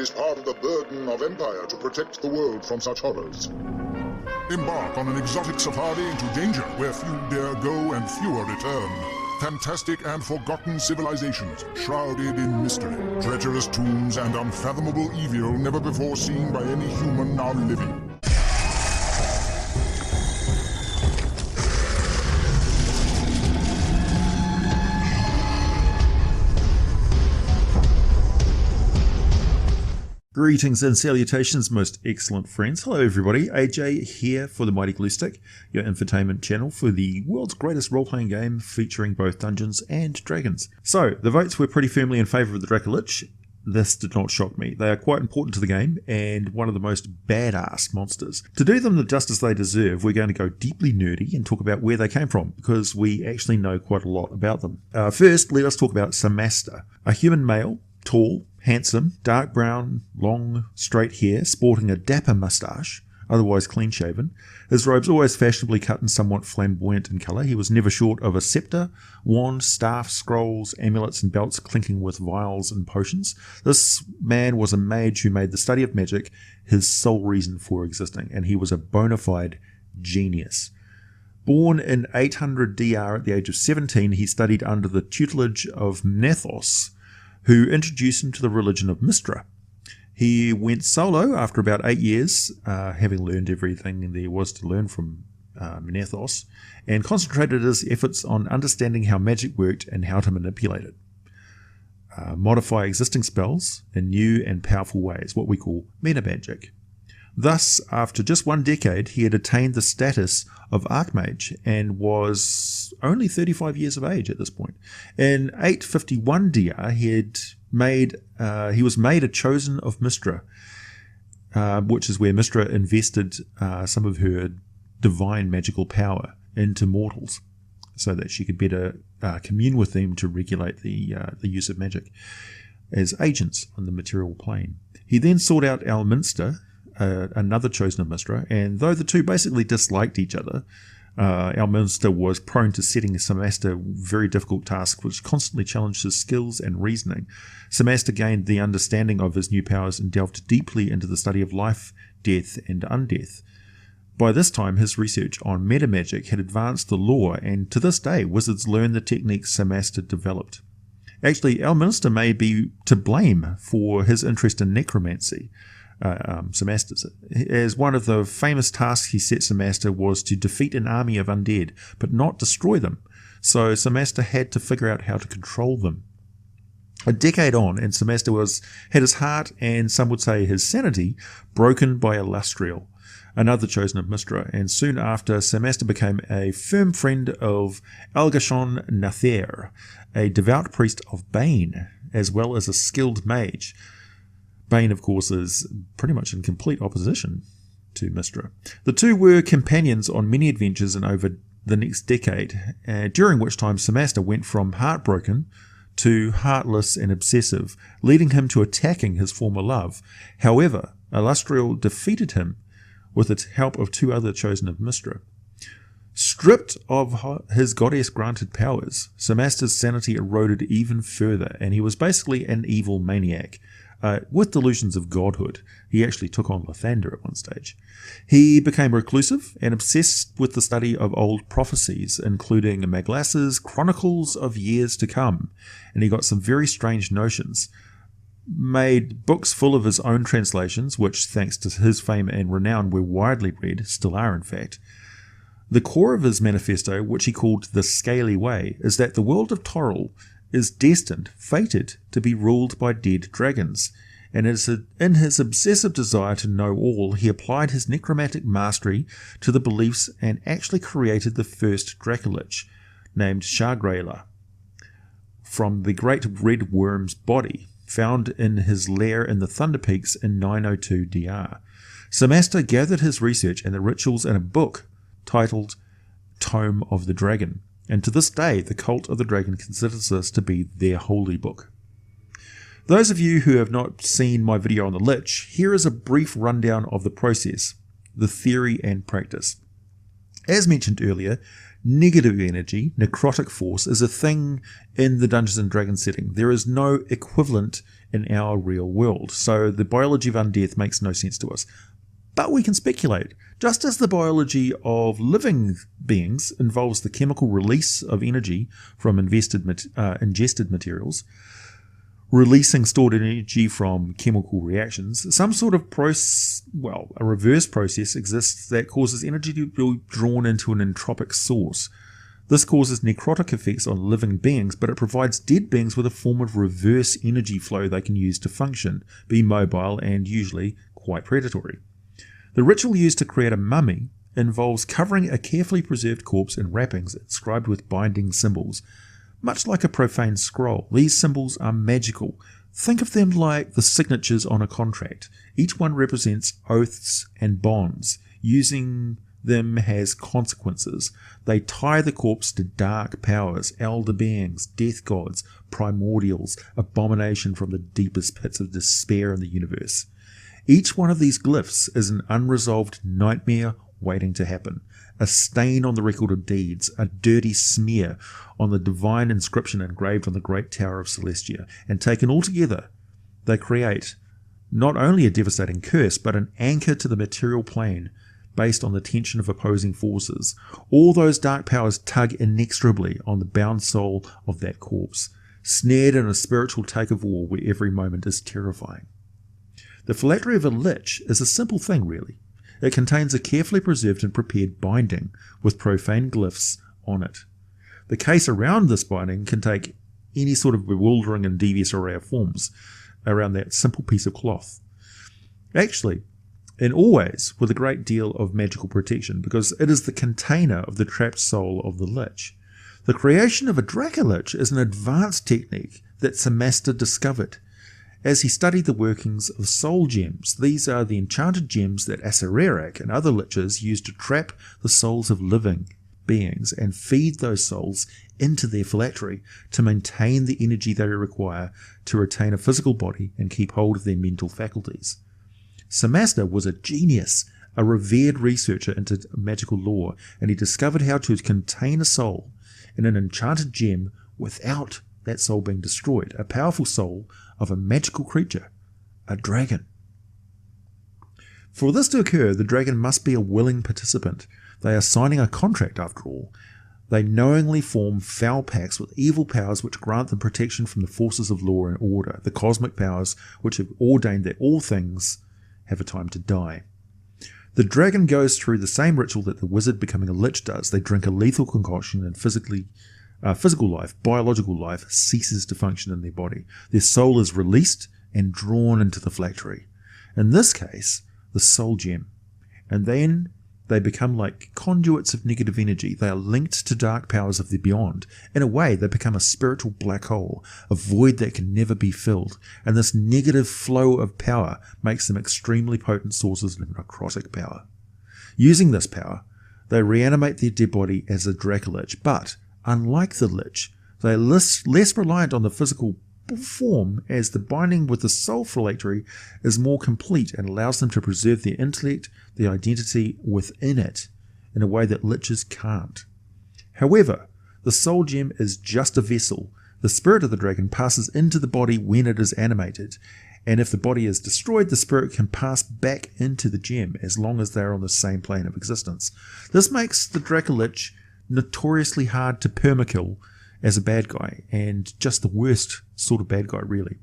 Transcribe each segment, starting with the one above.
is part of the burden of Empire to protect the world from such horrors. Embark on an exotic safari into danger where few dare go and fewer return. Fantastic and forgotten civilizations, shrouded in mystery, treacherous tombs and unfathomable evil never before seen by any human now living. Greetings and salutations, most excellent friends. Hello everybody, AJ here for the Mighty Glue Stick, your infotainment channel for the world's greatest role-playing game featuring both Dungeons and Dragons. So, the votes were pretty firmly in favour of the Dracolich. This did not shock me. They are quite important to the game and one of the most badass monsters. To do them the justice they deserve, we're going to go deeply nerdy and talk about where they came from, because we actually know quite a lot about them. First, let us talk about Samasta, a human male, tall, handsome, dark brown, long, straight hair, sporting a dapper moustache, otherwise clean-shaven. His robes always fashionably cut and somewhat flamboyant in colour. He was never short of a sceptre, wand, staff, scrolls, amulets and belts clinking with vials and potions. This man was a mage who made the study of magic his sole reason for existing, and he was a bona fide genius. Born in 800 DR at the age of 17, he studied under the tutelage of Mnethos, who introduced him to the religion of Mystra. He went solo after about 8 years, having learned everything there was to learn from Mnethos, and concentrated his efforts on understanding how magic worked and how to manipulate it. Modify existing spells in new and powerful ways, what we call metamagic. Thus, after just 1 decade, he had attained the status of Archmage and was only 35 years of age at this point. In 851 DR, he was made a chosen of Mystra, which is where Mystra invested some of her divine magical power into mortals, so that she could better commune with them to regulate the use of magic as agents on the material plane. He then sought out Elminster, another chosen of Mystra, and though the two basically disliked each other, Elminster was prone to setting Samasta very difficult tasks which constantly challenged his skills and reasoning. Samasta gained the understanding of his new powers and delved deeply into the study of life, death and undeath. By this time his research on metamagic had advanced the lore, and to this day wizards learn the techniques Samasta developed. Actually, Elminster may be to blame for his interest in necromancy. Samasta's. As one of the famous tasks he set Samasta was to defeat an army of undead, but not destroy them. So Samasta had to figure out how to control them. A decade on, and Samasta had his heart, and some would say his sanity, broken by Elastriel, another chosen of Mystra, and soon after Samasta became a firm friend of Algashon Nathair, a devout priest of Bane, as well as a skilled mage. Bane, of course, is pretty much in complete opposition to Mystra. The two were companions on many adventures and over the next decade, during which time Samasta went from heartbroken to heartless and obsessive, leading him to attacking his former love. However, Elastriel defeated him with the help of 2 other chosen of Mystra. Stripped of his goddess-granted powers, Samasta's sanity eroded even further, and he was basically an evil maniac. With delusions of godhood. He actually took on Lathander at one stage. He became reclusive and obsessed with the study of old prophecies, including Maglass's Chronicles of Years to Come, and he got some very strange notions. Made books full of his own translations, which, thanks to his fame and renown, were widely read, still are in fact. The core of his manifesto, which he called the Scaly Way, is that the world of Toril is destined, fated, to be ruled by dead dragons, and in his obsessive desire to know all, he applied his necromantic mastery to the beliefs and actually created the first Dracolich, named Shargraila, from the great red worm's body, found in his lair in the Thunder Peaks in 902 DR. Samasta gathered his research and the rituals in a book titled Tome of the Dragon, and to this day the Cult of the Dragon considers this to be their holy book. Those of you who have not seen my video on the Lich, here is a brief rundown of the process, the theory and practice. As mentioned earlier, negative energy, necrotic force, is a thing in the Dungeons & Dragons setting. There is no equivalent in our real world. So the biology of undeath makes no sense to us. But we can speculate. Just as the biology of living beings involves the chemical release of energy from ingested materials, releasing stored energy from chemical reactions, some sort of a reverse process exists that causes energy to be drawn into an entropic source. This causes necrotic effects on living beings, but it provides dead beings with a form of reverse energy flow they can use to function, be mobile, and usually quite predatory. The ritual used to create a mummy involves covering a carefully preserved corpse in wrappings inscribed with binding symbols. Much like a profane scroll, these symbols are magical. Think of them like the signatures on a contract. Each one represents oaths and bonds. Using them has consequences. They tie the corpse to dark powers, elder beings, death gods, primordials, abomination from the deepest pits of despair in the universe. Each one of these glyphs is an unresolved nightmare waiting to happen, a stain on the record of deeds, a dirty smear on the divine inscription engraved on the great tower of Celestia, and taken all together, they create not only a devastating curse, but an anchor to the material plane based on the tension of opposing forces. All those dark powers tug inexorably on the bound soul of that corpse, snared in a spiritual tug-of-war where every moment is terrifying. The phylactery of a lich is a simple thing, really. It contains a carefully preserved and prepared binding with profane glyphs on it. The case around this binding can take any sort of bewildering and devious array of forms around that simple piece of cloth. Actually, and always with a great deal of magical protection, because it is the container of the trapped soul of the lich. The creation of a Dracolich is an advanced technique that Samasta discovered as he studied the workings of soul gems. These are the enchanted gems that Acererak and other liches use to trap the souls of living beings and feed those souls into their phylactery to maintain the energy they require to retain a physical body and keep hold of their mental faculties. Samasta was a genius, a revered researcher into magical lore, and he discovered how to contain a soul in an enchanted gem without that soul being destroyed, a powerful soul of a magical creature, a dragon. For this to occur, the dragon must be a willing participant. They are signing a contract after all. They knowingly form foul pacts with evil powers which grant them protection from the forces of law and order, the cosmic powers which have ordained that all things have a time to die. The dragon goes through the same ritual that the wizard becoming a lich does. They drink a lethal concoction and physical life, biological life, ceases to function in their body. Their soul is released and drawn into the phylactery. In this case, the soul gem. And then they become like conduits of negative energy. They are linked to dark powers of the beyond. In a way, they become a spiritual black hole, a void that can never be filled. And this negative flow of power makes them extremely potent sources of necrotic power. Using this power, they reanimate their dead body as a Dracolich, but unlike the lich, they are less reliant on the physical form, as the binding with the soul phylactery is more complete and allows them to preserve their intellect, their identity within it, in a way that liches can't. However, the soul gem is just a vessel. The spirit of the dragon passes into the body when it is animated, and if the body is destroyed, the spirit can pass back into the gem as long as they are on the same plane of existence. This makes the Dracolich notoriously hard to permakill as a bad guy, and just the worst sort of bad guy, really.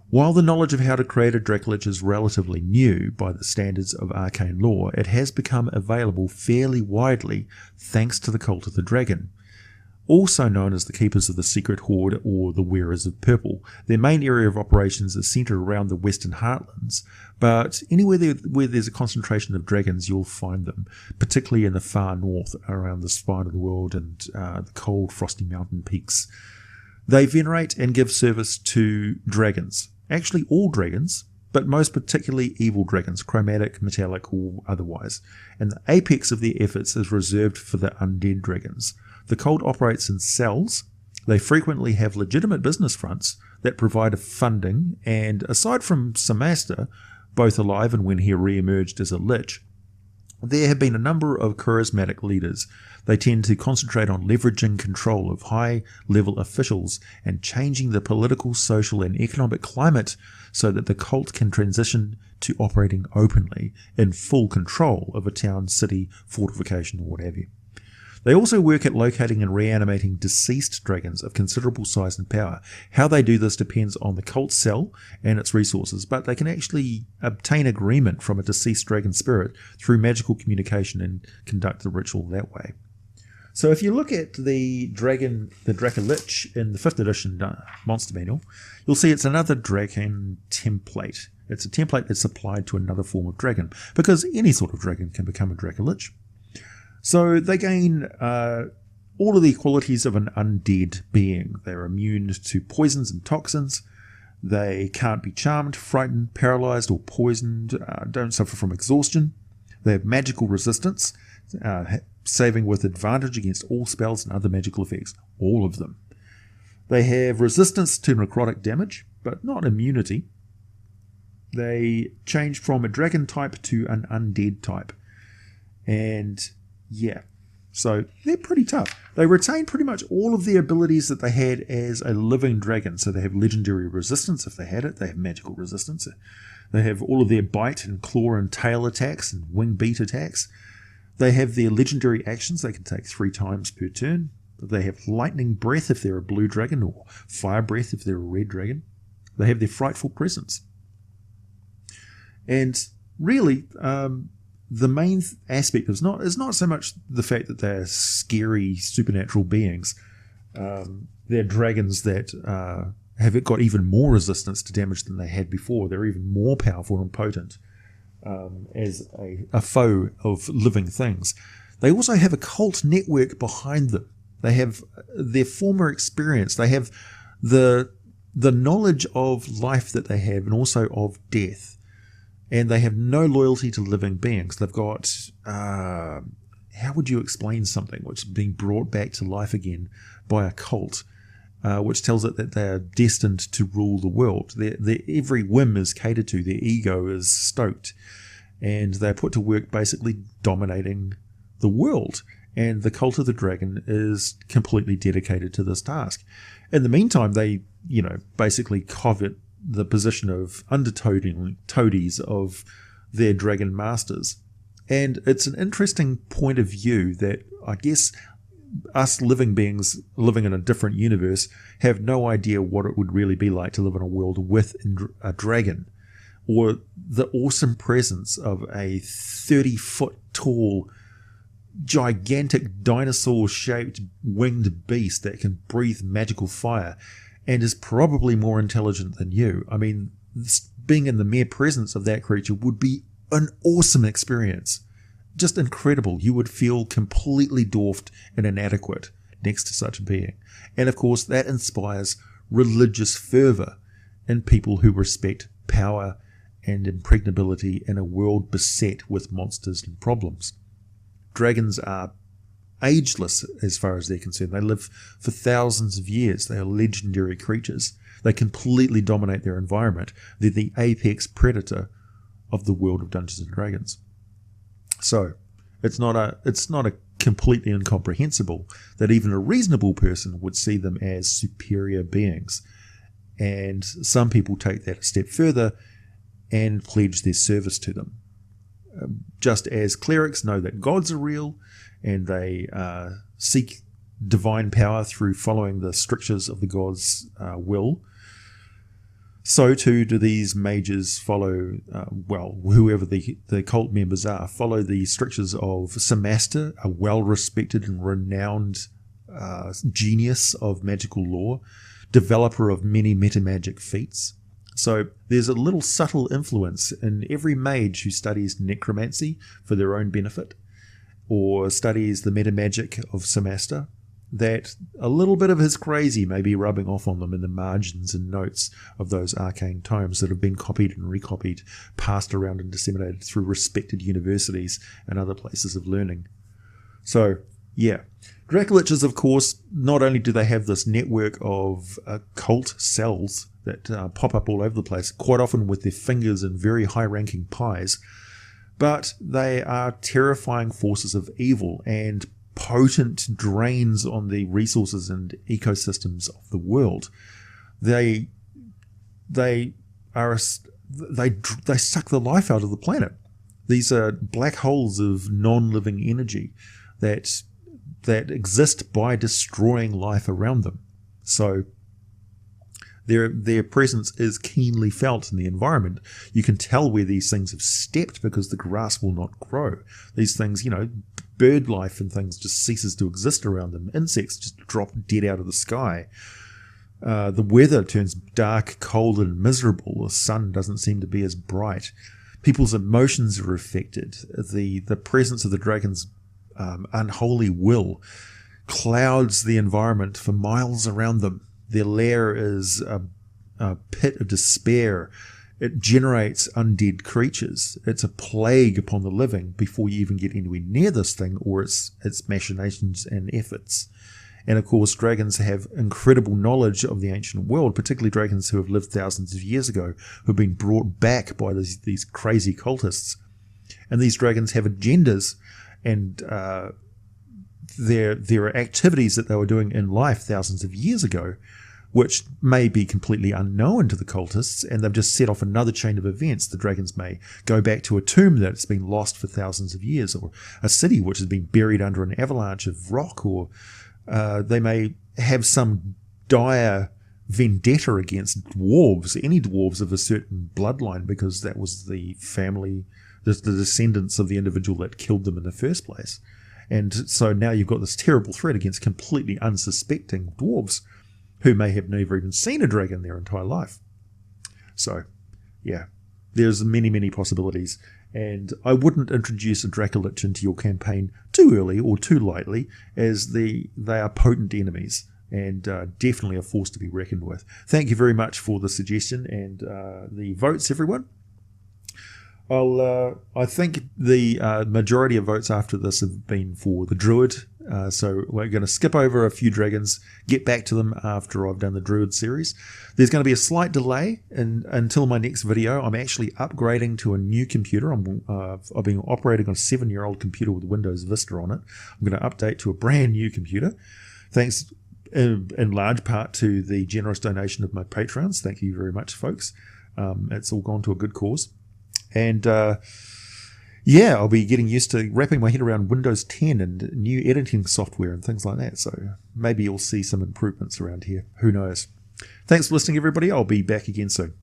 While the knowledge of how to create a Dracolich is relatively new by the standards of arcane lore, it has become available fairly widely thanks to the Cult of the Dragon, also known as the Keepers of the Secret Hoard or the Wearers of Purple. Their main area of operations is centered around the Western Heartlands, but anywhere where there's a concentration of dragons, you'll find them, particularly in the far north, around the spine of the world and the cold, frosty mountain peaks. They venerate and give service to dragons, actually all dragons, but most particularly evil dragons, chromatic, metallic, or otherwise, and the apex of their efforts is reserved for the undead dragons. The cult operates in cells. They frequently have legitimate business fronts that provide funding, and aside from Samasta, both alive and when he re-emerged as a lich, There have been a number of charismatic leaders. They tend to concentrate on leveraging control of high-level officials and changing the political, social, and economic climate so that the cult can transition to operating openly in full control of a town, city, fortification, or what have you. They also work at locating and reanimating deceased dragons of considerable size and power. How they do this depends on the cult cell and its resources, but they can actually obtain agreement from a deceased dragon spirit through magical communication and conduct the ritual that way. So if you look at the Dracolich in the 5th edition Monster Manual, you'll see it's another dragon template. It's a template that's applied to another form of dragon, because any sort of dragon can become a Dracolich. So they gain all of the qualities of an undead being. They're immune to poisons and toxins. They can't be charmed, frightened, paralyzed, or poisoned. Don't suffer from exhaustion. They have magical resistance, saving with advantage against all spells and other magical effects. All of them. They have resistance to necrotic damage, but not immunity. They change from a dragon type to an undead type. And yeah, so they're pretty tough. They retain pretty much all of the abilities that they had as a living dragon. So they have legendary resistance if they had it. They have magical resistance. They have all of their bite and claw and tail attacks and wing beat attacks. They have their legendary actions they can take 3 times per turn. They have lightning breath if they're a blue dragon, or fire breath if they're a red dragon. They have their frightful presence. And really, the main aspect is not so much the fact that they're scary supernatural beings. They're dragons that have got even more resistance to damage than they had before. They're even more powerful and potent as a foe of living things. They also have a cult network behind them. They have their former experience. They have the knowledge of life that they have, and also of death. And they have no loyalty to living beings. They've got, how would you explain something which is being brought back to life again by a cult, which tells it that they are destined to rule the world. Their every whim is catered to, their ego is stoked, and they're put to work basically dominating the world. And the Cult of the Dragon is completely dedicated to this task. In the meantime, they, basically covet the position of under-toadies of their dragon masters. And it's an interesting point of view that I guess us living beings living in a different universe have no idea what it would really be like to live in a world with a dragon, or the awesome presence of a 30-foot tall, gigantic dinosaur-shaped winged beast that can breathe magical fire and is probably more intelligent than you. I mean, being in the mere presence of that creature would be an awesome experience. Just incredible. You would feel completely dwarfed and inadequate next to such a being. And of course, that inspires religious fervor in people who respect power and impregnability in a world beset with monsters and problems. Dragons are ageless as far as they're concerned. They live for thousands of years. They are legendary creatures. They completely dominate their environment. They're the apex predator of the world of Dungeons and Dragons. So it's not a completely incomprehensible that even a reasonable person would see them as superior beings. And some people take that a step further and pledge their service to them. Just as clerics know that gods are real, and they seek divine power through following the strictures of the god's will, so too do these mages follow, whoever the cult members are, follow the strictures of Samaster, a well-respected and renowned genius of magical lore, developer of many metamagic feats. So there's a little subtle influence in every mage who studies necromancy for their own benefit, or studies the metamagic of Samaster, that a little bit of his crazy may be rubbing off on them in the margins and notes of those arcane tomes that have been copied and recopied, passed around and disseminated through respected universities and other places of learning. So, yeah. Dracoliches, of course, not only do they have this network of cult cells that pop up all over the place, quite often with their fingers in very high-ranking pies, but they are terrifying forces of evil and potent drains on the resources and ecosystems of the world. They suck the life out of the planet. These are black holes of non-living energy that exist by destroying life around them. So their presence is keenly felt in the environment. You can tell where these things have stepped because the grass will not grow. These things, bird life and things just ceases to exist around them. Insects just drop dead out of the sky. The weather turns dark, cold, and miserable. The sun doesn't seem to be as bright. People's emotions are affected. The presence of the dragon's unholy will clouds the environment for miles around them. Their lair is a pit of despair. It generates undead creatures. It's a plague upon the living before you even get anywhere near this thing or its machinations and efforts. And of course, dragons have incredible knowledge of the ancient world, particularly dragons who have lived thousands of years ago, who have been brought back by these crazy cultists. And these dragons have agendas and there are activities that they were doing in life thousands of years ago, which may be completely unknown to the cultists, and they've just set off another chain of events. The dragons may go back to a tomb that's been lost for thousands of years, or a city which has been buried under an avalanche of rock, or they may have some dire vendetta against dwarves, any dwarves of a certain bloodline, because that was the family, the descendants of the individual that killed them in the first place. And so now you've got this terrible threat against completely unsuspecting dwarves who may have never even seen a dragon their entire life. So, yeah, there's many, many possibilities. And I wouldn't introduce a Dracolich into your campaign too early or too lightly, as they are potent enemies and definitely a force to be reckoned with. Thank you very much for the suggestion and the votes, everyone. I think the majority of votes after this have been for the Druid, so we're going to skip over a few dragons, get back to them after I've done the Druid series. There's going to be a slight delay until my next video. I'm actually upgrading to a new computer. I've been operating on a 7-year-old computer with Windows Vista on it. I'm going to update to a brand new computer. Thanks in large part to the generous donation of my patrons. Thank you very much, folks. It's all gone to a good cause. And yeah, I'll be getting used to wrapping my head around Windows 10 and new editing software and things like that. So maybe you'll see some improvements around here. Who knows? Thanks for listening, everybody. I'll be back again soon.